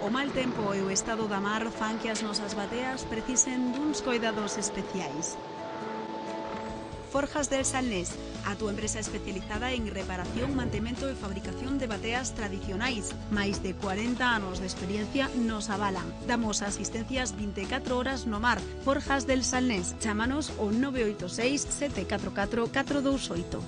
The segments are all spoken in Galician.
O mal tempo e o estado da mar fan que as nosas bateas precisen duns coidados especiais. Forjas del Salnés, a túa empresa especializada en reparación, mantemento e fabricación de bateas tradicionais. Máis de 40 anos de experiencia nos avalan. Damos asistencias 24 horas no mar. Forjas del Salnés. Chámanos o 986 744 428.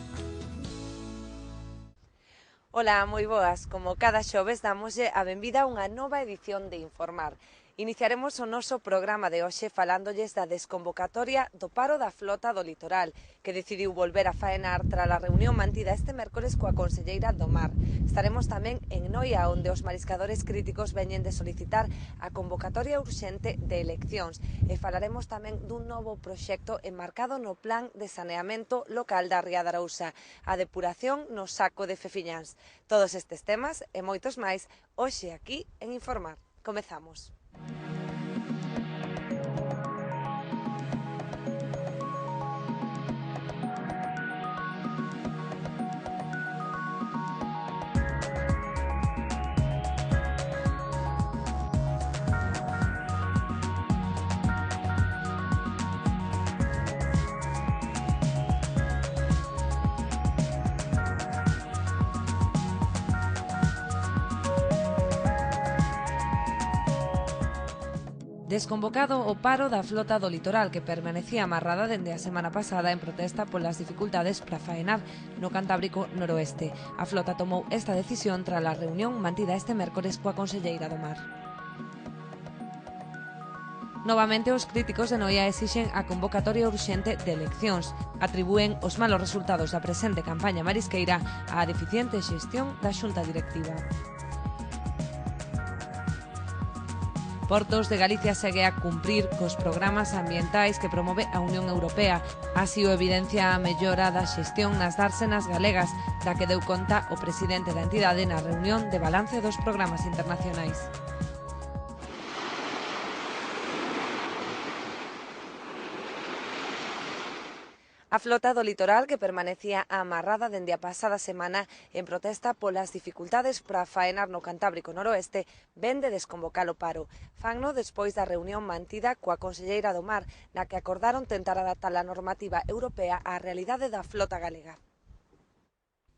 Ola, moi boas. Como cada xoves damoslle a benvida a unha nova edición de Informar. Iniciaremos o noso programa de hoxe falándolles da desconvocatoria do paro da flota do litoral, que decidiu volver a faenar tras a reunión mantida este mércores coa conselleira do Mar. Estaremos tamén en Noia, onde os mariscadores críticos veñen de solicitar a convocatoria urxente de eleccións, e falaremos tamén dun novo proxecto enmarcado no plan de saneamento local da Ría de Arousa, a depuración no saco de Fefiñáns. Todos estes temas e moitos máis hoxe aquí en Informar. Comezamos. Desconvocado o paro da flota do litoral, que permanecía amarrada dende a semana pasada en protesta polas dificultades para faenar no Cantábrico noroeste. A flota tomou esta decisión tras a reunión mantida este mércores coa conselleira do Mar. Novamente, os críticos de Noia exixen a convocatoria urxente de eleccións. Atribúen os malos resultados da presente campaña marisqueira á deficiente xestión da xunta directiva. Portos de Galicia segue a cumprir cos programas ambientais que promove a Unión Europea. Así o evidencia a mellora da xestión nas dársenas galegas, da que deu conta o presidente da entidade na reunión de balance dos programas internacionais. A flota do litoral, que permanecía amarrada dende a pasada semana en protesta polas dificultades para faenar no Cantábrico noroeste, ven de desconvocar o paro. Fanno despois da reunión mantida coa conselleira do Mar, na que acordaron tentar adaptar a normativa europea á realidade da flota galega.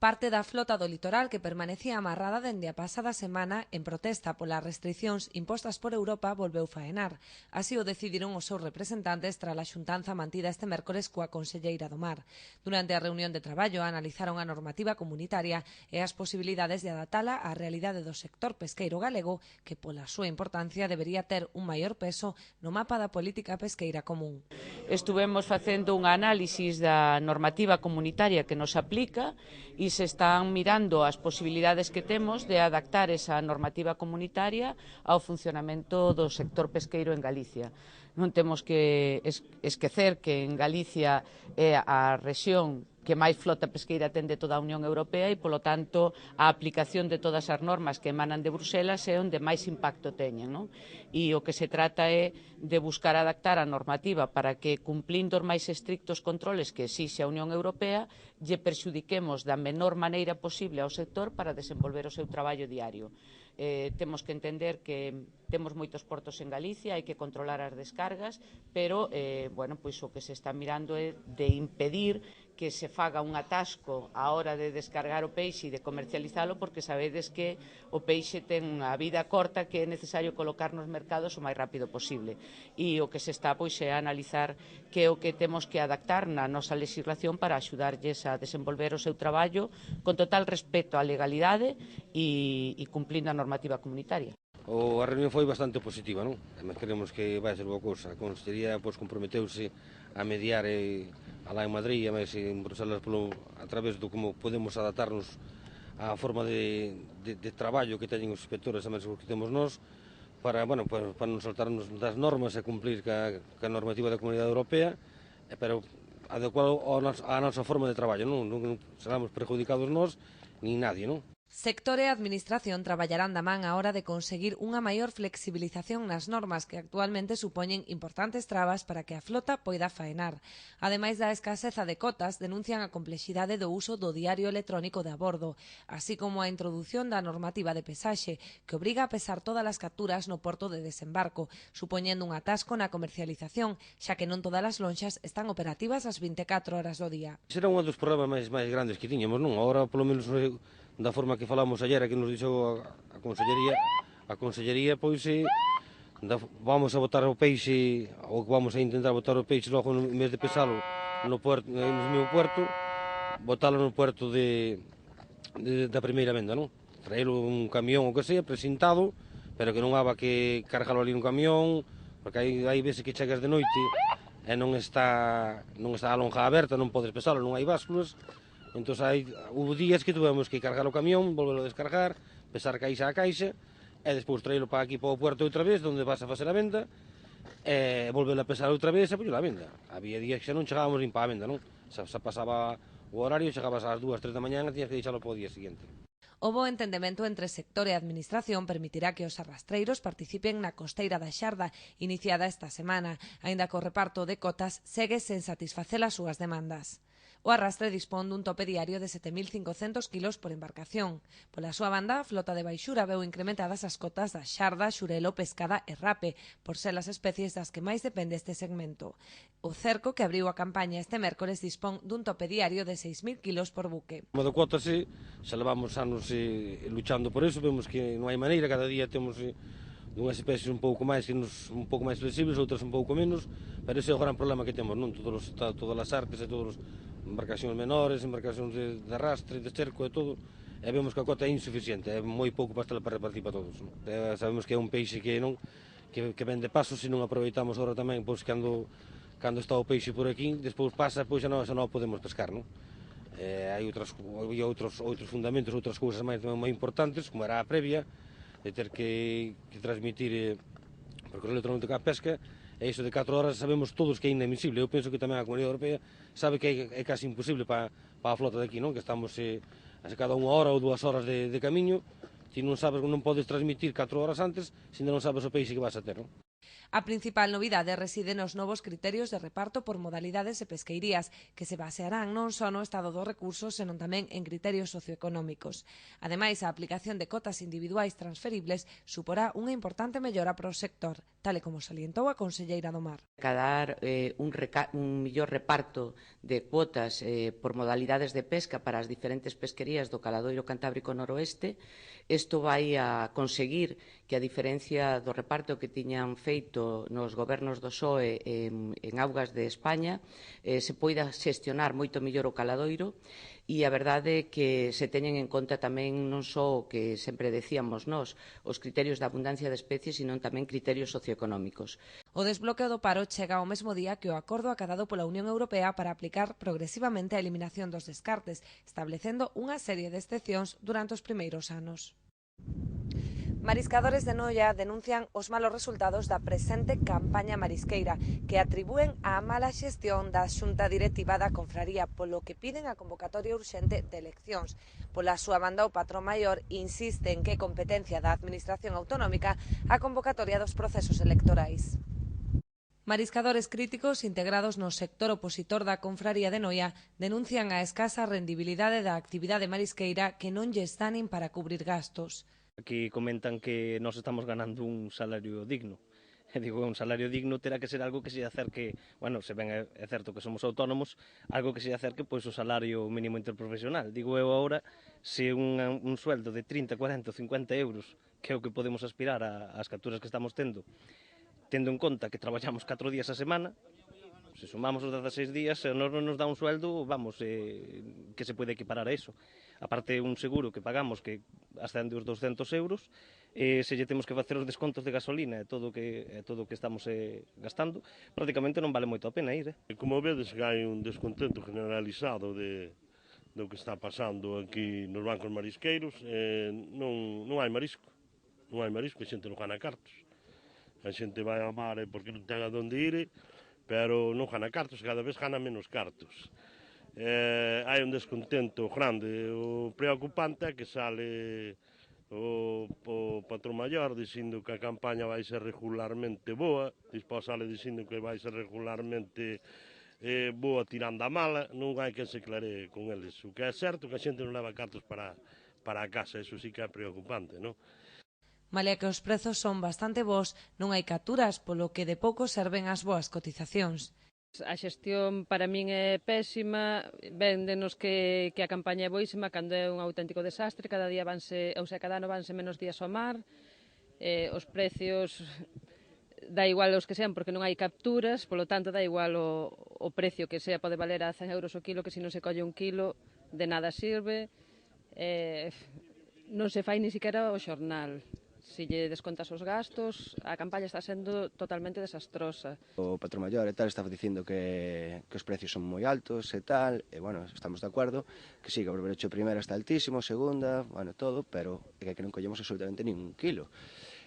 Parte da flota do litoral, que permanecía amarrada dende a pasada semana en protesta polas restricións impostas por Europa, volveu faenar. Así o decidiron os seus representantes tras a xuntanza mantida este mércores coa conselleira do Mar. Durante a reunión de traballo analizaron a normativa comunitaria e as posibilidades de adaptala á realidade do sector pesqueiro galego, que pola súa importancia debería ter un maior peso no mapa da política pesqueira común. Estuvemos facendo un análisis da normativa comunitaria que nos aplica e se están mirando as posibilidades que temos de adaptar esa normativa comunitaria ao funcionamento do sector pesqueiro en Galicia. Non temos que esquecer que en Galicia é a rexión que máis flota pesqueira ten de toda a Unión Europea e, polo tanto, a aplicación de todas as normas que emanan de Bruselas é onde máis impacto teñen, non? E o que se trata é de buscar adaptar a normativa para que, cumplindo os máis estrictos controles que exixe a Unión Europea, lle perxudiquemos da menor maneira posible ao sector para desenvolver o seu traballo diario. Temos que entender que temos moitos portos en Galicia, hai que controlar as descargas, pero pois o que se está mirando é de impedir que se faga un atasco á hora de descargar o peixe e de comercializalo, porque sabedes que o peixe ten unha vida corta que é necesario colocar nos mercados o máis rápido posible. E o que se está pois é a analizar que é o que temos que adaptar na nosa legislación para axudarlles a desenvolver o seu traballo con total respeto á legalidade e cumplindo a normativa comunitaria. A reunión foi bastante positiva, non? Queremos que vai ser boa cousa. A Consellería comprometeuse a mediar alá en Madrid e máis en Bruselas a través do como podemos adaptarnos á forma de traballo que teñen os inspectores, a máis que temos nós, para non saltarnos das normas e cumplir ca normativa da Comunidade Europea, pero adecuado á nosa forma de traballo, non seramos perjudicados nós, nin nadie, non? Sector e Administración traballarán da man á hora de conseguir unha maior flexibilización nas normas que actualmente supoñen importantes trabas para que a flota poida faenar. Ademais da escaseza de cotas, denuncian a complexidade do uso do diario electrónico de a bordo, así como a introdución da normativa de pesaxe, que obriga a pesar todas as capturas no porto de desembarco, supoñendo un atasco na comercialización, xa que non todas as lonxas están operativas as 24 horas do día. Será un dos problemas máis grandes que tiñamos, non? Agora, polo menos, da forma que falamos ayer, que nos dixo a Consellería, pois vamos a botar o peixe, ou vamos a intentar botar o peixe logo, en vez de pesalo no mesmo puerto, botalo no puerto da primeira venda, non? Traelo un camión ou que sea, presentado, pero que non haba que cargalo ali nun camión, porque hai veces que chegas de noite e non está a lonja aberta, non podes pesalo, non hai básculas. Entón, houve días que tuvemos que cargar o camión, volverlo a descargar, pesar caixa a caixa, e despois traelo para aquí para o puerto outra vez, onde vas a facer a venda, e volverlo a pesar outra vez e poñelo a venda. Había días que xa non chegábamos nin para a venda, non? Xa pasaba o horario, chegabas ás 2, 3 da mañá e tiñas que deixalo para o día seguinte. O bo entendemento entre sector e administración permitirá que os arrastreiros participen na costeira da Xarda, iniciada esta semana, aínda que o reparto de cotas segue sen satisfacer as súas demandas. O arrastre dispón dun tope diario de 7.500 kilos por embarcación. Pola súa banda, a flota de baixura veu incrementadas as cotas da xarda, xurelo, pescada e rape, por ser as especies das que máis depende este segmento. O cerco, que abriu a campaña este mércores, dispón dun tope diario de 6.000 kilos por buque. Como de cuotas, xa levamos anos luchando por eso, vemos que non hai maneira, cada día temos unhas especies un pouco máis flexibles, outras un pouco menos, pero ese é o gran problema que temos, non? Todas as artes e todas as embarcacións menores, embarcacións de arrastre, de cerco e todo, e vemos que a cota é insuficiente, é moi pouco para repartir para todos. Sabemos que é un peixe que ven de paso, se non aproveitamos agora tamén, pois cando está o peixe por aquí, despois pasa, pois xa non podemos pescar, non? Hai outros fundamentos, outras cousas máis importantes, como era a previa, de ter que transmitir por correo electrónico a pesca, e iso de 4 horas sabemos todos que é inadmisible. Eu penso que tamén a Comunidade Europea sabe que é casi imposible para a flota de aquí, non? Que estamos a cada 1 hora ou 2 horas de camiño, ti non podes transmitir 4 horas antes, se non sabes o peixe que vas a ter, non? A principal novidade reside nos novos criterios de reparto por modalidades e pesqueirías, que se basearán non só no estado dos recursos, senón tamén en criterios socioeconómicos. Ademais, a aplicación de cotas individuais transferibles suporá unha importante mellora para o sector, tal e como salientou a conselleira do Mar. Cadar un millor reparto de cuotas por modalidades de pesca para as diferentes pesquerías do Caladoiro Cantábrico Noroeste. Isto vai a conseguir que, a diferencia do reparto que tiñan feito nos gobernos do PSOE en augas de España, se poida xestionar moito mellor o Caladoiro, e a verdade é que se teñen en conta tamén non só o que sempre decíamos nós, os criterios da abundancia de especies, sino tamén criterios socioeconómicos. O desbloqueo do paro chega ao mesmo día que o acordo acadado pola Unión Europea para aplicar progresivamente a eliminación dos descartes, establecendo unha serie de excepcións durante os primeiros anos. Mariscadores de Noia denuncian os malos resultados da presente campaña marisqueira, que atribúen á mala xestión da xunta directiva da confraría, polo que piden a convocatoria urxente de eleccións. Pola súa banda, o patrón maior insiste en que é competencia da Administración Autonómica a convocatoria dos procesos electorais. Mariscadores críticos integrados no sector opositor da confraría de Noia denuncian a escasa rendibilidade da actividade marisqueira que non lle está nin para cubrir gastos. Aquí comentan que nós estamos ganando un salario digno. E digo, un salario digno terá que ser algo que se acerque, bueno, se ben é certo que somos autónomos, algo que se acerque pois o salario mínimo interprofesional. Digo eu agora, se un sueldo de 30, 40, 50 euros, que é o que podemos aspirar ás capturas que estamos tendo en conta que traballamos 4 días a semana, se sumamos os 16 días, se non nos dá un sueldo, vamos, que se pode equiparar a iso. Aparte, un seguro que pagamos que ascende os 200 euros, se lle temos que facer os descontos de gasolina e todo o que estamos gastando, prácticamente non vale moito a pena ir. Como vedes, hai un descontento generalizado do que está pasando aquí nos bancos marisqueiros, non hai marisco, a xente non gana cartos. A xente vai ao mar porque non ten a donde ir, pero non gana cartos, cada vez gana menos cartos. hai un descontento grande. O preocupante é que sale o patrón maior dicindo que a campaña vai ser regularmente boa, despois sale dicindo que vai ser regularmente boa tirando a mala, non hai que se claree con eles. O que é certo que a xente non leva cartos para a casa, eso sí que é preocupante, non? Malia que os prezos son bastante bons, non hai capturas, polo que de pouco serven as boas cotizacións. A xestión para min é pésima, véndenos que a campaña é boísima cando é un auténtico desastre, cada ano vanse menos días ao mar, os precios dá igual os que sean porque non hai capturas, polo tanto dá igual o precio que sea, pode valer a 100 euros o kilo, que se non se colle un kilo de nada sirve, non se fai ni siquiera o xornal. Se lle descontas os gastos, a campaña está sendo totalmente desastrosa. O patrón maior e tal estaba dicindo que os precios son moi altos e tal, e bueno, estamos de acordo, que sí, que o berberecho primeira está altísimo, segunda, bueno, todo, pero é que non collemos absolutamente nin un kilo.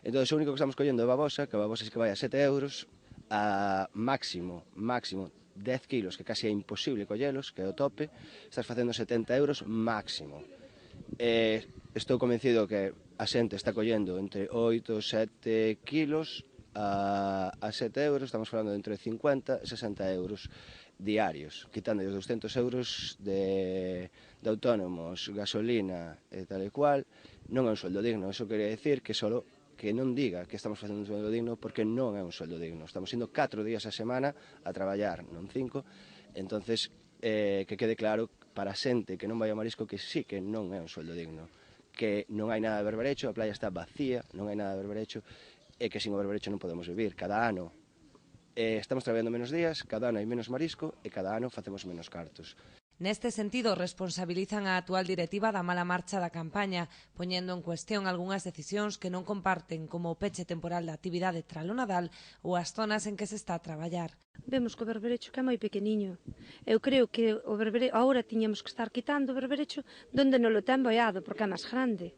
Entón, o único que estamos collendo é babosa, que a babosa é que vai a 7 euros, a máximo 10 kilos, que casi é imposible collelos, que é o tope, estás facendo 70 euros máximo. Estou convencido que a xente está collendo entre 8 e 7 kilos a 7 euros, estamos falando de entre 50 e 60 euros diarios, quitando os 200 euros de autónomos, gasolina e tal e cual, non é un sueldo digno. Eso quería decir que solo que non diga que estamos facendo un sueldo digno, porque non é un sueldo digno. Estamos indo 4 días a semana a traballar, non 5, entonces que quede claro para a xente que non vai ao marisco que sí que non é un sueldo digno, que non hai nada de berberecho, a playa está vacía, non hai nada de berberecho, e que sin o berberecho non podemos vivir. Cada ano estamos traballando menos días, cada ano hai menos marisco e cada ano facemos menos cartos. Neste sentido, responsabilizan a actual directiva da mala marcha da campaña, poñendo en cuestión algunhas decisións que non comparten, como o peche temporal da actividade tras o Nadal ou as zonas en que se está a traballar. Vemos que o berberecho que é moi pequeniño. Eu creo que o berberecho, agora tiñamos que estar quitando o berberecho donde non lo ten boiado, porque é máis grande.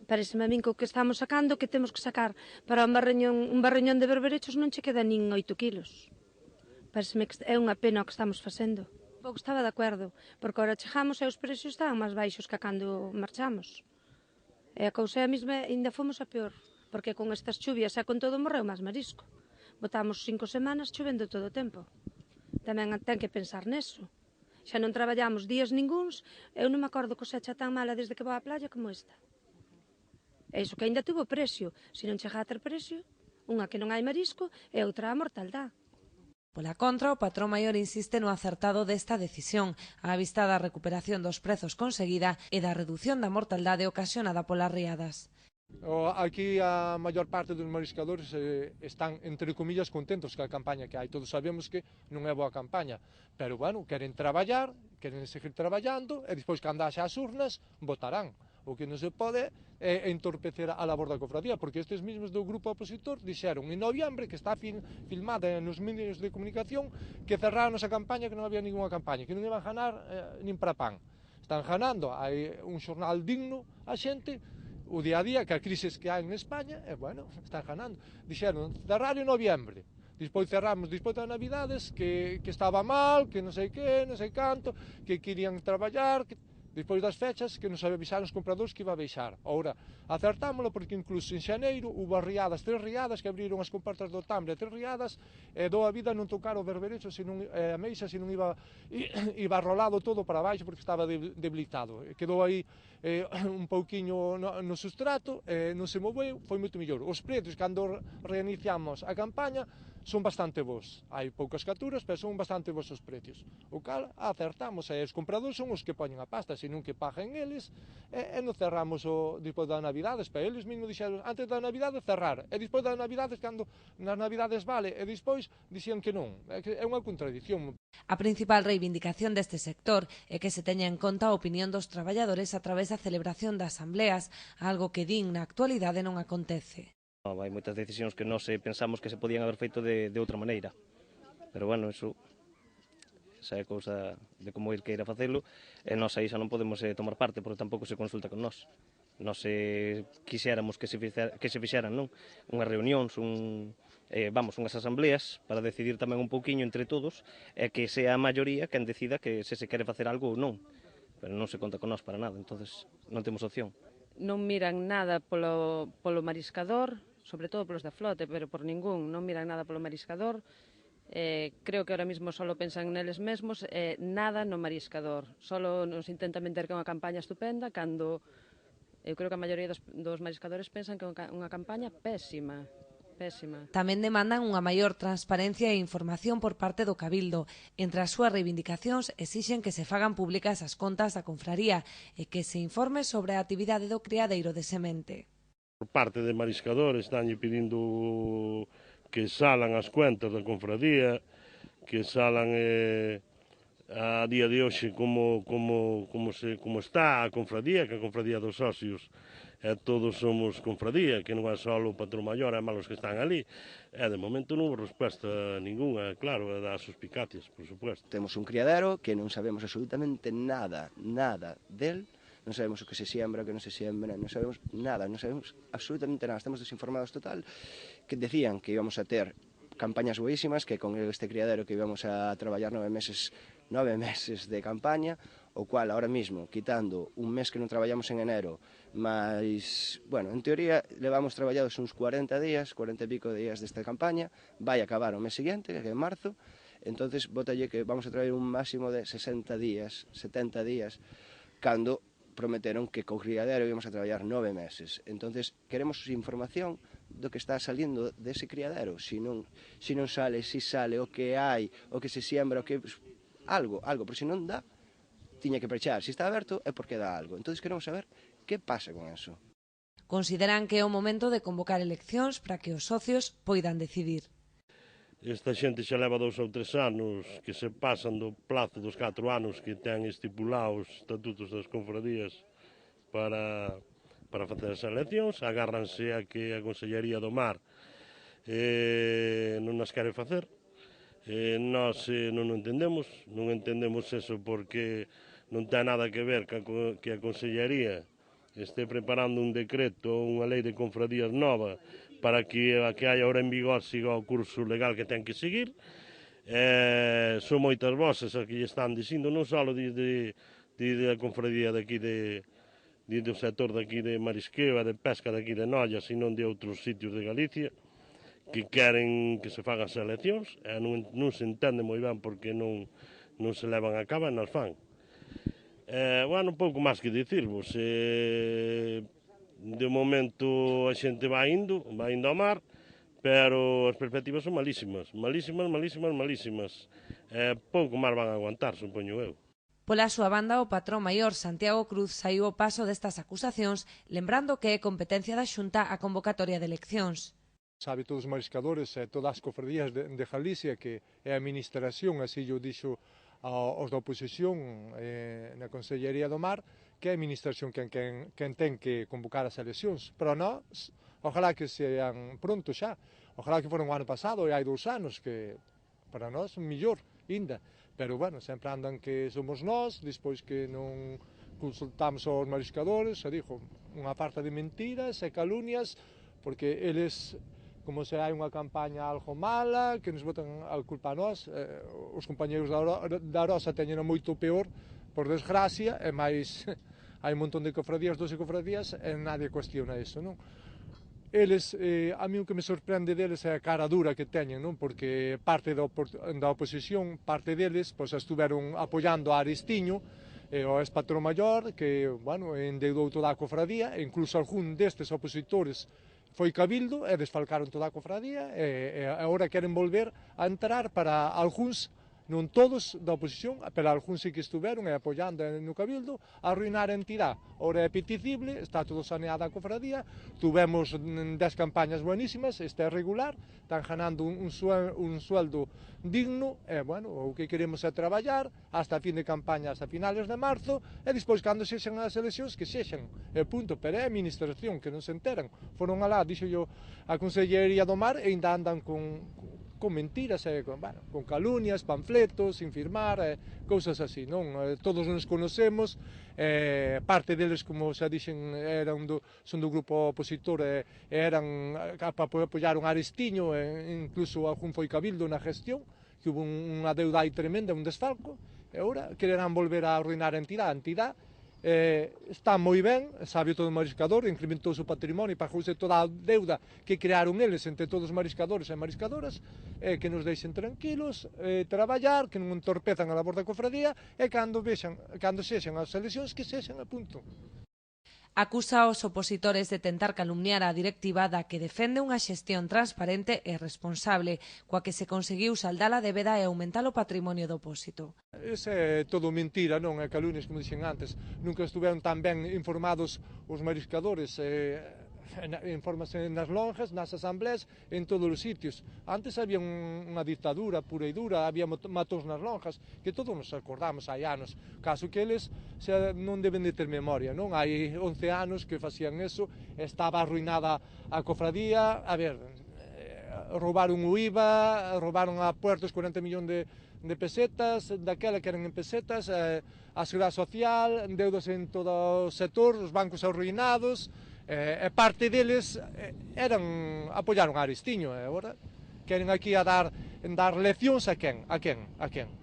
Pareceme a min que o que estamos sacando, que temos que sacar para un barreñón de berberechos non che queda nin 8 kilos. Pareceme que é unha pena o que estamos facendo. Pouco estaba de acordo, porque agora chegamos e os precios estaban máis baixos que cando marchamos. E a cousa é a mesma, ainda fomos a peor, porque con estas chuvias e con todo morreu máis marisco. Botamos 5 semanas chovendo todo o tempo. Tamén ten que pensar neso. Xa non traballamos días ningúns, eu non me acordo cosecha tan mala desde que vou á playa como esta. E iso que ainda tuvo precio, se non chega a ter precio, unha que non hai marisco e outra a mortaldá. Pola contra, o patrón maior insiste no acertado desta decisión, á vista da recuperación dos prezos conseguida e da redución da mortaldade ocasionada polas riadas. Aquí a maior parte dos mariscadores están, entre comillas, contentos ca campaña que hai. Todos sabemos que non é boa campaña, pero, bueno, queren traballar, queren seguir traballando, e despois, cando haxa as urnas, votarán. O que non se pode é entorpecer a labor da cofradía, porque estes mesmos do grupo opositor dixeron en noviembre, que está filmada nos medios de comunicación, que cerraron esa campaña, que non había ninguna campaña, que non iban a ganar nin para pan. Están ganando, hai un xornal digno a xente, o día a día, que a crisis que hai en España, e, bueno, están ganando. Dixeron, cerrar en noviembre, despois cerramos despois das Navidades, que estaba mal, que non sei que, non sei canto, que querían traballar, despois das fechas que nos avisaron os compradores que iba a baixar. Ora, acertámoslo porque incluso en xaneiro hubo riadas, 3 riadas que abriron as comportas do Tambre, 3 riadas, e dou a vida non tocar o berberecho, a meixa, se non iba rolado todo para baixo porque estaba debilitado. Quedou aí un pouquiño no sustrato, non se moveu, foi moito mellor. Os pretos, cando reiniciamos a campaña, son bastante bons. Hai poucas capturas, pero son bastante bons os precios. O cal acertamos, e os compradores son os que poñen a pasta, senón que paguen eles, e non cerramos despois das Navidades, pero eles mesmo dixeron, antes da Navidade cerrar, e despois das Navidades, cando nas Navidades vale, e despois dixían que non. É unha contradición. A principal reivindicación deste sector é que se teña en conta a opinión dos traballadores a través da celebración das asambleas, algo que din na actualidade non acontece. Hai moitas decisións que nós pensamos que se podían haber feito de outra maneira, pero, bueno, esa é cousa de como ir queira facelo, e nós aí xa non podemos tomar parte, porque tampouco se consulta con nós. Nós quixéramos que se fixeran, non? Unhas reunións, vamos, unhas asambleas para decidir tamén un pouquiño entre todos e que sea a maioría quen decida que se quere facer algo ou non. Pero non se conta con nós para nada, entonces non temos opción. Non miran nada polo mariscador, sobre todo polos da flote, pero por ningún, non miran nada polo mariscador. Creo que ahora mismo solo pensan neles mesmos, nada no mariscador. Solo nos intentan vender que é unha campaña estupenda, cando eu creo que a maioría dos mariscadores pensan que é unha campaña pésima. Tamén demandan unha maior transparencia e información por parte do Cabildo. Entre as súas reivindicacións exixen que se fagan públicas as contas da confraría e que se informe sobre a actividade do criadeiro de semente. Por parte de mariscadores están pedindo que salan as cuentas da confradía, que salan a día de hoxe como está a confradía, que a confradía dos socios todos somos confradía, que non é só o patrón maior, é malos que están ali. De momento non houve resposta ninguna, claro, das suspicacias, por supuesto. Temos un criadero que non sabemos absolutamente nada del, non sabemos o que se siembra, o que non se siembra, non sabemos nada, non sabemos absolutamente nada, estamos desinformados total, que decían que íbamos a ter campañas boísimas, que con este criadero que íbamos a traballar 9 meses de campaña, o cual ahora mismo, quitando un mes que non traballamos en enero, mas, bueno, en teoría levamos traballados uns 40 e pico días desta campaña, vai acabar o mes seguinte, que é en marzo, entonces botalle que vamos a traballar un máximo de 60 días, 70 días, cando prometeron que co criadero íbamos a traballar 9 meses. Entonces, queremos información do que está salindo dese criadero, se non sale, se sale, o que hai, o que se siembra, o que algo, pero se non dá, tiña que pechar. Se está aberto é porque dá algo. Entonces queremos saber que pasa con eso. Consideran que é o momento de convocar eleccións para que os socios poidan decidir. Esta xente xa leva 2 ou 3 anos que se pasan do plazo dos 4 anos que ten estipulados os estatutos das confradías para facer as eleccións, agárranse a que a Consellería do Mar non nas quere facer. Nós non entendemos eso porque non ten nada que ver que a Consellería este preparando un decreto ou unha lei de confradías nova para que a que hai ahora en vigor siga o curso legal que ten que seguir. Son moitas voces a que lle están dicindo, non só da confradía daqui do sector daqui de marisqueo e de pesca daqui de Noia, sino de outros sitios de Galicia, que queren que se fagan as eleccións, non se entende moi ben porque non se levan a cabo e non fan. Bueno, un pouco máis que dicirvos. De momento a xente vai indo ao mar, pero as perspectivas son malísimas. Pouco máis van a aguantar, supoño eu. Pola súa banda, o patrón maior Santiago Cruz saiu ao paso destas acusacións, lembrando que é competencia da Xunta a convocatoria de eleccións. Sabe todos os mariscadores e todas as cofradías de Galicia que é a administración, así yo dixo aos da oposición na Consellería do Mar, que é a administración quen ten que convocar as eleccións. Pero nós, ojalá que sean pronto xa, ojalá que foron o ano pasado e hai 2 anos, que para nós mellor ainda. Pero, bueno, sempre andan que somos nós, despois que non consultamos aos mariscadores, e dixo, unha parte de mentiras e calunias, porque eles, como se hai unha campaña algo mala, que nos botan a culpa a nós, os compañeros da Arosa teñen moito peor, por desgracia, e máis hai un montón de cofradías, 12 cofradías, e nadie cuestiona iso, non? Eles, a mí o que me sorprende deles é a cara dura que teñen, non? Porque parte da oposición, parte deles, pois estuveron apoiando a Aristiño, o ex-patrón maior, que, bueno, endeudou toda a cofradía, e incluso algún destes opositores foi cabildo e desfalcaron toda a cofradía e agora queren volver a entrar para algúns, non todos da oposición, pero algúns sí que estuveron apoiando no cabildo a arruinar a entidade. Ora é peticible, está todo saneada a cofradía, tuvemos 10 campañas buenísimas, está regular, están ganando un sueldo digno, e, bueno, o que queremos é traballar hasta a fin de campaña, hasta finales de marzo, e despois, cando sexan as eleccións, que sexan, e punto, pero é a administración que non se enteran. Foron alá, dixo yo, a Consellería do Mar, e ainda andan con con mentiras, con calumnias, panfletos, sin firmar, cousas así, non? Todos nos conocemos, parte deles, como xa dixen, son do grupo opositor, apoiaron a Aristiño, incluso algún foi cabildo na gestión, que hubo unha deuda aí tremenda, un desfalco, e agora quererán volver a arruinar a entidade. Está moi ben, sabe todo o mariscador, incrementou o seu patrimonio, pagouse toda a deuda que crearon eles entre todos os mariscadores e mariscadoras, que nos deixen tranquilos, traballar, que non entorpezan a labor da cofradía, e cando sexan as eleccións, que sexan a punto. Acusa aos opositores de tentar calumniar a directiva da que defende unha xestión transparente e responsable, coa que se conseguiu saldar a débeda e aumentar o patrimonio do opósito. Ese é todo mentira, non é calumnias, como dixen antes. Nunca estuveron tan ben informados os mariscadores, infórmase nas lonjas, nas asambleas, en todos os sitios. Antes había unha dictadura pura e dura, había matóns nas lonjas, que todos nos acordamos hai anos. Caso que eles non deben de ter memoria, non? Hai 11 anos que facían eso, estaba arruinada a cofradía, roubaron o IVA, roubaron a puertos 40 millóns de pesetas, daquela que eran en pesetas, a Seguridade Social, deudas en todo o sector, os bancos arruinados, e parte deles apoiaron a Aristiño, e agora queren aquí a dar leccións a quen?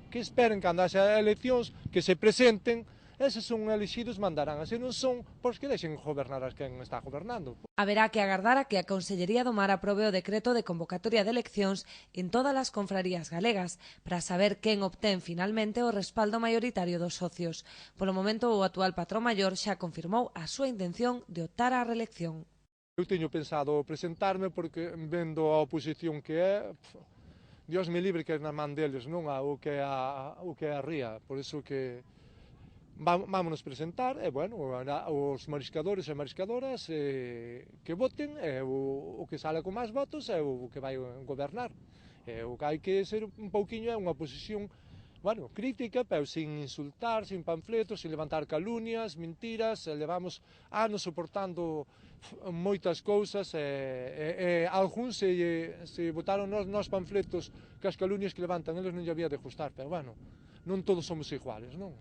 Que esperen cando haxa eleccións, que se presenten, e se son elixidos mandarán, se non son, pois que deixen gobernar a quen está gobernando. Haberá que agardar a que a Consellería do Mar aprobe o decreto de convocatoria de eleccións en todas as confrarías galegas para saber quen obtén finalmente o respaldo maioritario dos socios. Polo momento, o actual patrón maior xa confirmou a súa intención de optar á reelección. Eu teño pensado presentarme porque vendo a oposición que é, Dios me libre que é na man deles, non o que é a ría, por iso que vámonos presentar, e bueno, os mariscadores e mariscadoras que voten, o que sale con máis votos é o que vai gobernar. O que hai que ser un pouquiño é unha oposición, bueno, crítica, pero sin insultar, sin panfletos, sin levantar calumnias, mentiras, levamos anos soportando moitas cousas, e algúns se votaron nos panfletos que as calumnias que levantan eles non lle había de gustar, pero bueno, non todos somos iguales, non?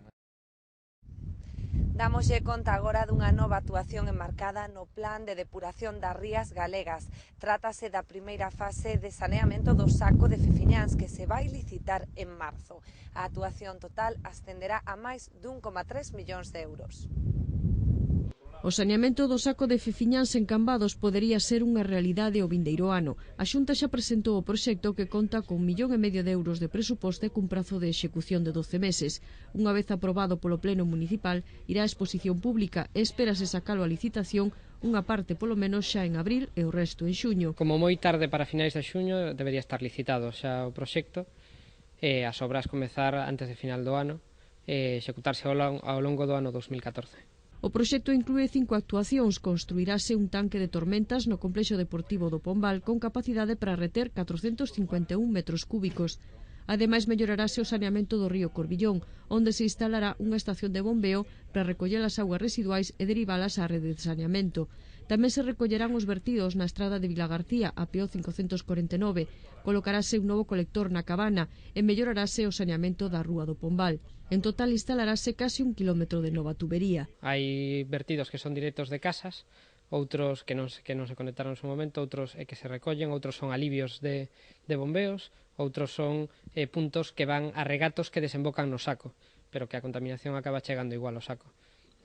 Dámoslle conta agora dunha nova actuación enmarcada no plan de depuración das rías galegas. Trátase da primeira fase de saneamento do Saco de Fefiñáns que se vai licitar en marzo. A actuación total ascenderá a máis de 1,3 millóns de euros. O saneamento do Saco de Fefiñáns en Cambados podería ser unha realidade o vindeiro ano. A Xunta xa presentou o proxecto que conta con 1,5 millón de euros de presuposto e cun prazo de execución de 12 meses. Unha vez aprobado polo Pleno Municipal, irá a exposición pública e espérase sacalo a licitación unha parte polo menos xa en abril e o resto en xuño. Como moi tarde para finais de xuño debería estar licitado xa o proxecto e as obras comezar antes de final do ano e executarse ao longo do ano 2014. O proxecto inclúe 5 actuacións. Construirase un tanque de tormentas no complexo deportivo do Pombal con capacidade para reter 451 metros cúbicos. Ademais, mellorarase o saneamento do río Corbillón, onde se instalará unha estación de bombeo para recoller as augas residuais e derivalas á rede de saneamento. Tamén se recollerán os vertidos na estrada de Vilagarcía, a PO 549, colocarase un novo colector na cabana e mellorarase o saneamento da rúa do Pombal. En total instalarase case 1 quilómetro de nova tubería. Hai vertidos que son directos de casas, outros que non se conectaron en su momento, outros que se recollen, outros son alivios de bombeos, outros son puntos que van a regatos que desembocan no saco, pero que a contaminación acaba chegando igual ao saco.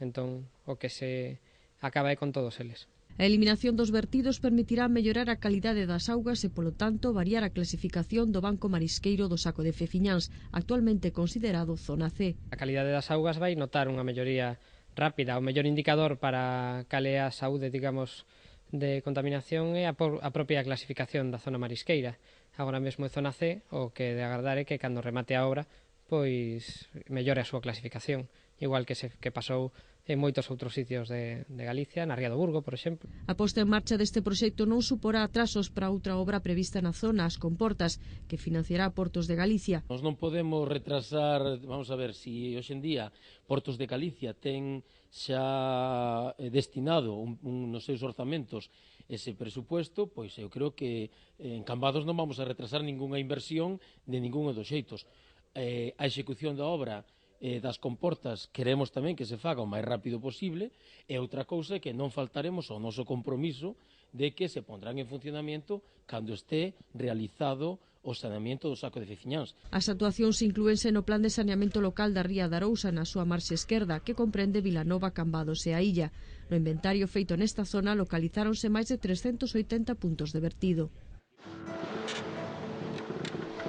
Entón, o que se acaba é con todos eles. A eliminación dos vertidos permitirá mellorar a calidade das augas e, polo tanto, variar a clasificación do Banco Marisqueiro do Saco de Fefiñáns, actualmente considerado zona C. A calidade das augas vai notar unha melloría rápida. O mellor indicador para cal é a saúde, digamos, de contaminación é a propia clasificación da zona marisqueira. Agora mesmo é zona C, o que de agardar é que cando remate a obra, pois mellore a súa clasificación, igual que pasou en moitos outros sitios de Galicia, na Ría do Burgo, por exemplo. A posta en marcha deste proxecto non suporá atrasos para outra obra prevista na zona, as Comportas, que financiará Portos de Galicia. Nos non podemos retrasar, vamos a ver, si hoxe en día Portos de Galicia ten xa destinado nos seus orzamentos ese presupuesto, pois eu creo que en Cambados non vamos a retrasar ningunha inversión de ningún dos xeitos. A execución da obra das comportas queremos tamén que se faga o máis rápido posible, e outra cousa é que non faltaremos ao noso compromiso de que se pondrán en funcionamento cando este realizado o saneamento do saco de Ficiñáns. As actuacións inclúense no Plan de Saneamento Local da Ría de Arousa na súa marxe esquerda, que comprende Vilanova, Cambados e a Illa. No inventario feito nesta zona localizáronse máis de 380 puntos de vertido.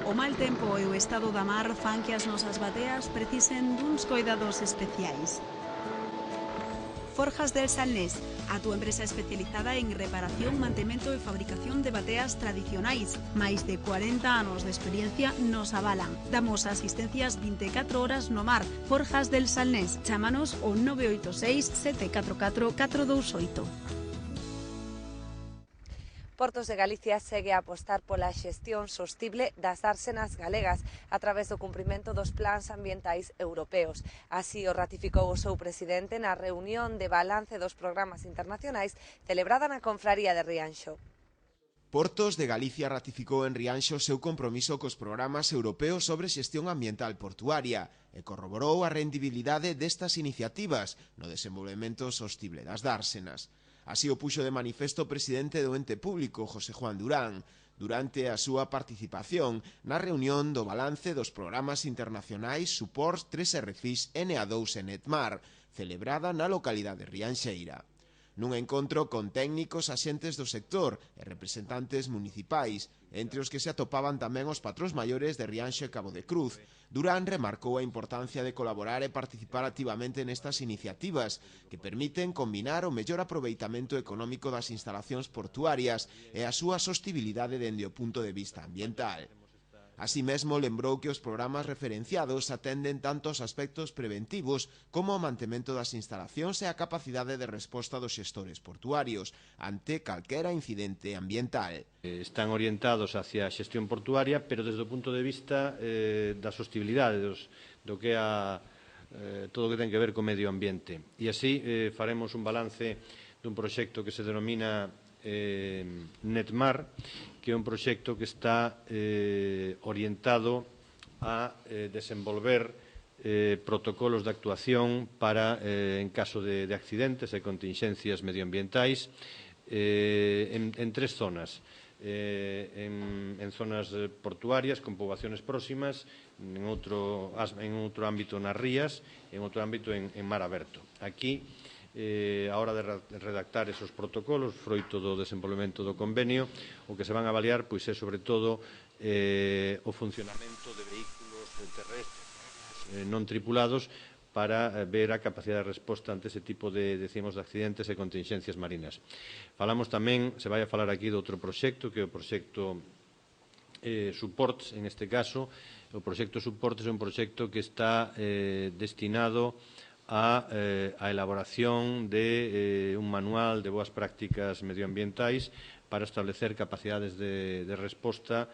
O mal tempo e o estado da mar fan que as nosas bateas precisen duns coidados especiais. Forjas del Salnés, a túa empresa especializada en reparación, mantemento e fabricación de bateas tradicionais. Máis de 40 anos de experiencia nos avalan. Damos asistencias 24 horas no mar. Forjas del Salnés, chámanos o 986 744 428. Portos de Galicia segue a apostar pola xestión sostible das dársenas galegas a través do cumprimento dos plans ambientais europeos. Así o ratificou o seu presidente na reunión de balance dos programas internacionais celebrada na Confraría de Rianxo. Portos de Galicia ratificou en Rianxo o seu compromiso cos programas europeos sobre xestión ambiental portuaria e corroborou a rendibilidade destas iniciativas no desenvolvemento sostible das dársenas. Así o puxo de manifesto o presidente do ente público, José Juan Durán, durante a súa participación na reunión do balance dos programas internacionais Support 3RFIS NA2 e Netmar, celebrada na localidade rianxeira. Nun encontro con técnicos, axentes do sector e representantes municipais, entre os que se atopaban tamén os patróns maiores de Rianxo e Cabo de Cruz, Durán remarcou a importancia de colaborar e participar activamente nestas iniciativas que permiten combinar o mellor aproveitamento económico das instalacións portuarias e a súa sostibilidade dende o punto de vista ambiental. Así mesmo, lembrou que os programas referenciados atenden tanto os aspectos preventivos como o mantemento das instalacións e a capacidade de resposta dos xestores portuarios ante calquera incidente ambiental. Están orientados hacia a xestión portuaria, pero desde o punto de vista da sostibilidade do que é todo o que ten que ver co medio ambiente. E así faremos un balance dun proxecto que se denomina Netmar, que é un proxecto que está orientado a desenvolver protocolos de actuación para, en caso de accidentes e contingencias medioambientais, en tres zonas. En zonas portuarias con poboaciones próximas, en outro ámbito nas rías e en outro ámbito en mar aberto. Aquí, a hora de redactar esos protocolos, froito do desenvolvemento do convenio, o que se van a avaliar pois é sobre todo o funcionamento de vehículos terrestres non tripulados para ver a capacidade de resposta ante ese tipo de accidentes e contingencias marinas. Falamos tamén, se vai a falar aquí de outro proxecto, que é o proxecto Supports, en este caso. O proxecto Supports é un proxecto que está destinado a elaboración de un manual de boas prácticas medioambientais para establecer capacidades de resposta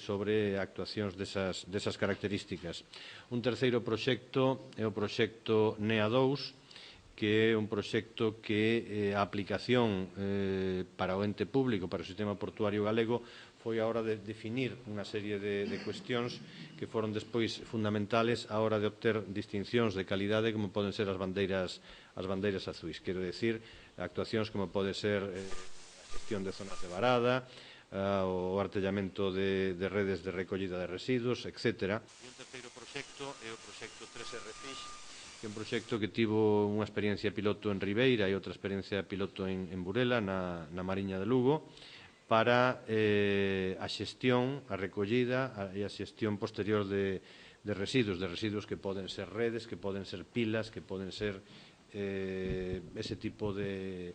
sobre actuacións desas características. Un terceiro proxecto é o proxecto NEA2, que é un proxecto que a aplicación para o ente público, para o sistema portuario galego, foi a hora de definir unha serie de cuestións que foron despois fundamentales a hora de obter distincións de calidade como poden ser as bandeiras azuis. Quero decir, actuacións como pode ser a xestión de zonas de varada, o artellamento de redes de recollida de residuos, etc. E un terceiro proxecto é o proxecto 3RFIS, que é un proxecto que tivo unha experiencia piloto en Ribeira e outra experiencia piloto en Burela, na Mariña de Lugo, para a xestión, a recollida e a xestión posterior de residuos que poden ser redes, que poden ser pilas, que poden ser ese tipo de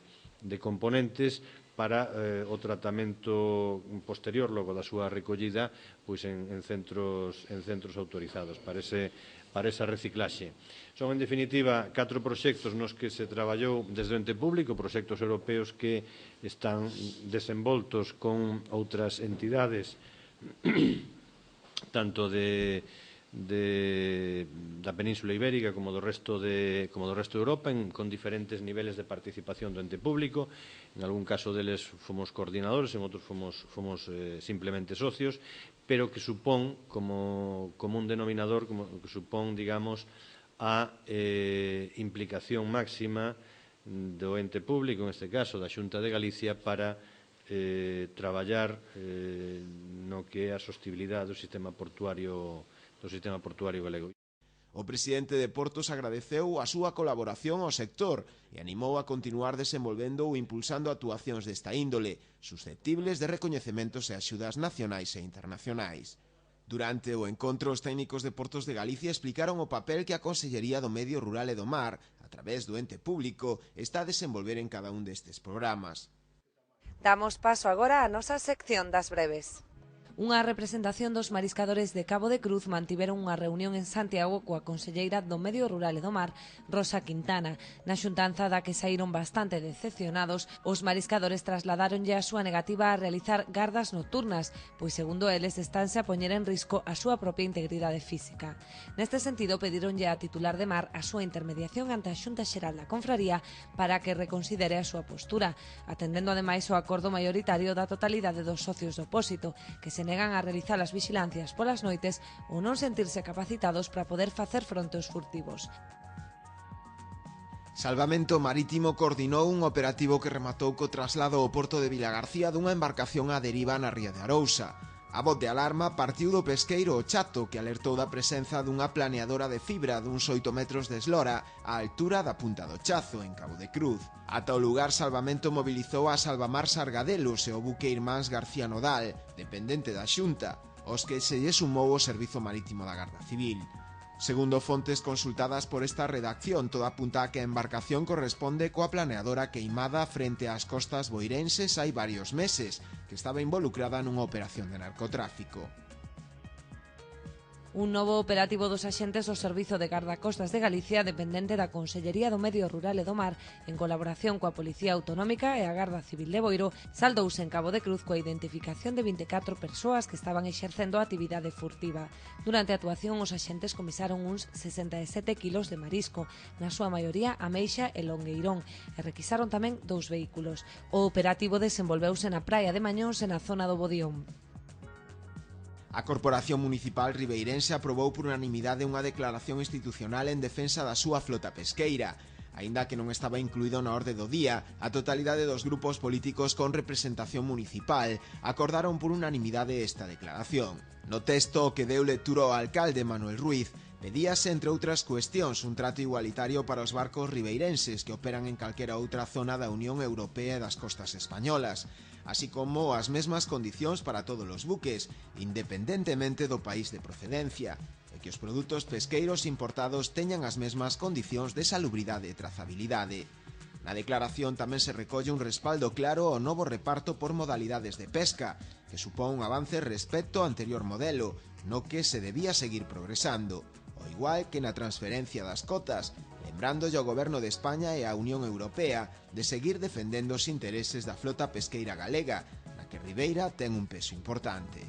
componentes para o tratamento posterior logo da súa recollida pois en centros autorizados para esa reciclaxe. Son, en definitiva, 4 proxectos nos que se traballou desde o ente público, proxectos europeos que están desenvoltos con outras entidades tanto de da Península Ibérica como do resto de Europa, con diferentes niveles de participación do ente público. En algún caso deles fomos coordinadores, en outros fomos simplemente socios, pero que supón como un denominador, que supón, digamos, a implicación máxima do ente público, en este caso da Xunta de Galicia, para traballar no que é a sostibilidade do sistema portuario galego. O presidente de Portos agradeceu a súa colaboración ao sector e animou a continuar desenvolvendo ou impulsando actuacións desta índole, susceptibles de recoñecementos e axudas nacionais e internacionais. Durante o encontro, os técnicos de Portos de Galicia explicaron o papel que a Consellería do Medio Rural e do Mar, a través do ente público, está a desenvolver en cada un destes programas. Damos paso agora á nosa sección das breves. Unha representación dos mariscadores de Cabo de Cruz mantiveron unha reunión en Santiago coa conselleira do Medio Rural e do Mar, Rosa Quintana. Na xuntanza da que saíron bastante decepcionados, os mariscadores trasladaronlle a súa negativa a realizar gardas nocturnas, pois segundo eles estánse a poñer en risco a súa propia integridade física. Neste sentido, pedironlle a titular de Mar a súa intermediación ante a Xunta Xeral da Confraría para que reconsidere a súa postura, atendendo ademais o acordo maioritario da totalidade dos socios do opósito, que se negan a realizar as vixilancias polas noites ou non sentirse capacitados para poder facer fronte aos furtivos. Salvamento Marítimo coordinou un operativo que rematou co traslado ao porto de Vilagarcía dunha embarcación á deriva na ría de Arousa. A voz de alarma partiu do pesqueiro O Chato, que alertou da presenza dunha planeadora de fibra duns 8 metros de eslora á altura da Punta do Chazo, en Cabo de Cruz. Ata o lugar, Salvamento mobilizou a Salvamar Sargadelos e o buque Irmáns García Nodal, dependente da Xunta, aos que se lle sumou o Servizo Marítimo da Garda Civil. Segundo fontes consultadas por esta redacción, todo apunta a que a embarcación corresponde coa planeadora queimada frente ás costas boirenses hai varios meses, que estaba involucrada nunha operación de narcotráfico. Un novo operativo dos axentes do Servizo de Gardacostas de Galicia, dependente da Consellería do Medio Rural e do Mar, en colaboración coa Policía Autonómica e a Garda Civil de Boiro, saldouse en Cabo de Cruz coa identificación de 24 persoas que estaban exercendo a actividade furtiva. Durante a actuación, os axentes comisaron uns 67 kilos de marisco, na súa maioría ameixa e longueirón, e requisaron tamén 2 vehículos. O operativo desenvolveuse na praia de Mañóns e na zona do Bodión. A Corporación Municipal ribeirense aprobou por unanimidade unha declaración institucional en defensa da súa flota pesqueira. Aínda que non estaba incluído na orde do día, a totalidade dos grupos políticos con representación municipal acordaron por unanimidade esta declaración. No texto que deu lectura ao alcalde Manuel Ruiz, pedíase, entre outras cuestións, un trato igualitario para os barcos ribeirenses que operan en calquera outra zona da Unión Europea e das costas españolas, así como as mesmas condicións para todos os buques, independentemente do país de procedencia, e que os produtos pesqueiros importados teñan as mesmas condicións de salubridade e trazabilidade. Na declaración tamén se recolle un respaldo claro ao novo reparto por modalidades de pesca, que supón un avance respecto ao anterior modelo, no que se debía seguir progresando, ao igual que na transferencia das cotas, lembrándolle ao Goberno de España e á Unión Europea de seguir defendendo os intereses da flota pesqueira galega, na que Ribeira ten un peso importante.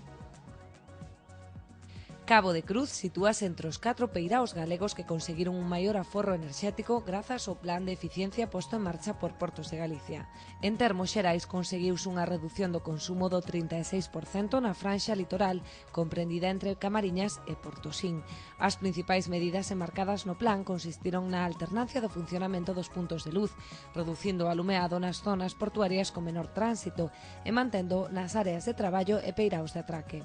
Cabo de Cruz sitúase entre os 4 peiraos galegos que conseguiron un maior aforro enerxético grazas ao plan de eficiencia posto en marcha por Portos de Galicia. En termos xerais, conseguiuse unha reducción do consumo do 36% na franxa litoral, comprendida entre Camariñas e Portosín. As principais medidas enmarcadas no plan consistiron na alternancia do funcionamento dos puntos de luz, reducindo o alumeado nas zonas portuarias con menor tránsito e mantendo nas áreas de traballo e peiraos de atraque.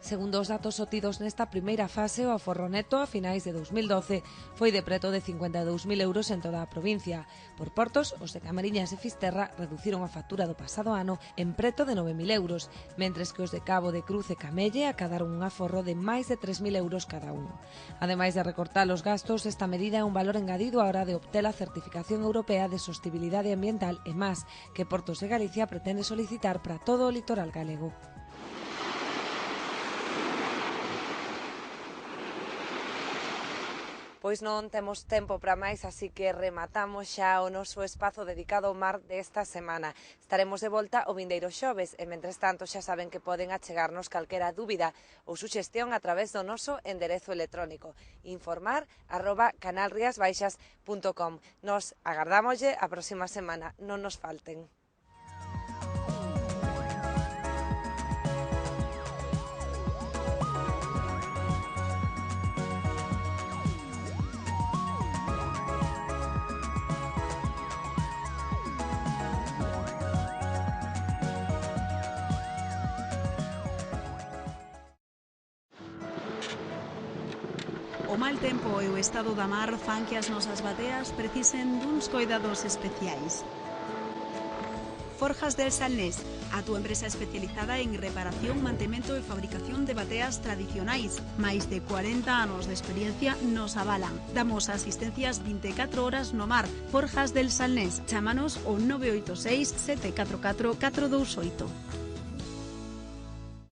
Segundo os datos obtidos nesta primeira fase, o aforro neto a finais de 2012 foi de preto de 52.000 euros en toda a provincia. Por portos, os de Camariñas e Fisterra reduciron a factura do pasado ano en preto de 9.000 euros, mentres que os de Cabo de Cruz e Camelle acadaron un aforro de máis de 3.000 euros cada un. Ademais de recortar os gastos, esta medida é un valor engadido á hora de obter a certificación europea de sostibilidade ambiental e máis, que Portos de Galicia pretende solicitar para todo o litoral galego. Pois non temos tempo para máis, así que rematamos xa o noso espazo dedicado ao mar desta semana. Estaremos de volta o vindeiro xoves e, mentres tanto, xa saben que poden achegarnos calquera dúbida ou suxestión a través do noso enderezo electrónico informar@canalriasbaixas.com. Nos agardámoslle a próxima semana, non nos falten. O mal tempo e o estado da mar fan que as nosas bateas precisen duns coidados especiais. Forjas del Salnés, a túa empresa especializada en reparación, mantemento e fabricación de bateas tradicionais. Máis de 40 anos de experiencia nos avalan. Damos asistencias 24 horas no mar. Forjas del Salnés. Chámanos ao 986 744 428.